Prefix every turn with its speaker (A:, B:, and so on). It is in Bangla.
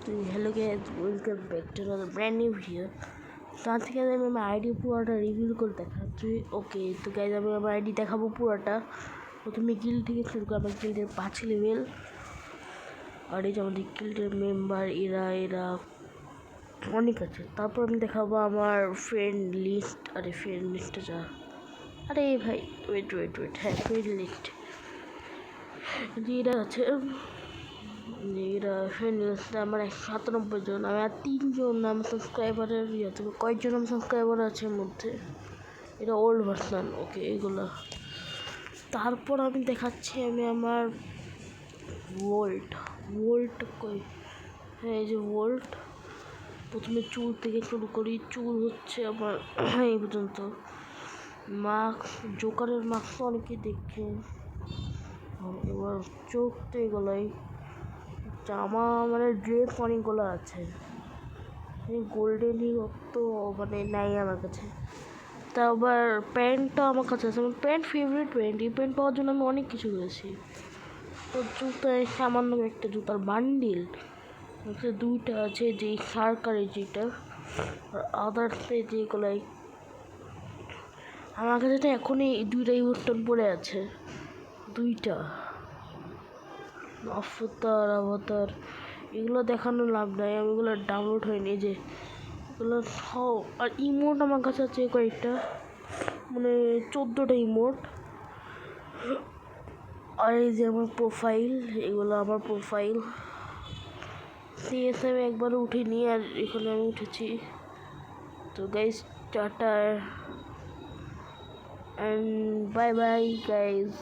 A: Hello guys, welcome back to another brand new video. তো আজকে আমি আমার আইডি পুরোটা রিভিউ করে দেখাচ্ছি। ওকে, তো গাইজ আমি আমার আইডি দেখাবো পুরোটা। প্রথমে গিল্ড থেকে শুরু করবো। আমার গিল্ডের 5 লেভেল, আর এই যে আমাদের গিল্ডের মেম্বার এরা অনেক আছে। তারপর আমি দেখাবো আমার ফ্রেন্ড লিস্ট। আরে ফ্রেন্ড লিস্টে যা, আরে ভাই ওয়েট, হ্যাঁ ফ্রেন্ড লিস্ট এরা আছে। এরা ফ্রেন্ড লিস্টে আমার 197 জন। আমি আর 3 জন আমার সাবস্ক্রাইবারের কয়েকজন আমার সাবস্ক্রাইবার আছে এর মধ্যে। এটা ওল্ড ভার্সন। ওকে এগুলো। তারপর আমি দেখাচ্ছি আমি আমার ভোল্ট কই, হ্যাঁ এই যে ভোল্ট। প্রথমে চুল থেকে শুরু করি। চুল হচ্ছে আমার এই পর্যন্ত। মাস্ক, জোকারের মাস্ক অনেকেই দেখে। এবার চোখ তো এগুলোই। জামা মানে ড্রেস অনেকগুলো আছে। গোল্ডেন তো মানে নাই আমার কাছে। তা আবার প্যান্টটা আমার কাছে আছে। আমার প্যান্ট ফেভারিট প্যান্ট। এই প্যান্ট পাওয়ার জন্য আমি অনেক কিছু করেছি। তো জুতায় সামান্য একটা জুতার বান্ডিল দুইটা আছে, যে সার্কারে যেটা, আর আদার্সে যেগুলাই আমার কাছে তো এখনই দুইটাই ইমোটন পড়ে আছে। দুইটা অবতার এগুলো দেখানোর লাভ নাই, আমি এগুলো ডাউনলোড হয়নি। যে এগুলো সব, আর ইমোট আমার কাছে আছে কয়েকটা, মানে 14টা ইমোট। আর এই যে আমার প্রোফাইল, এগুলো আমার প্রোফাইল। সিএসএম একবারও উঠিনি, আর এখানে আমি উঠেছি। তো guys tata and bye bye guys.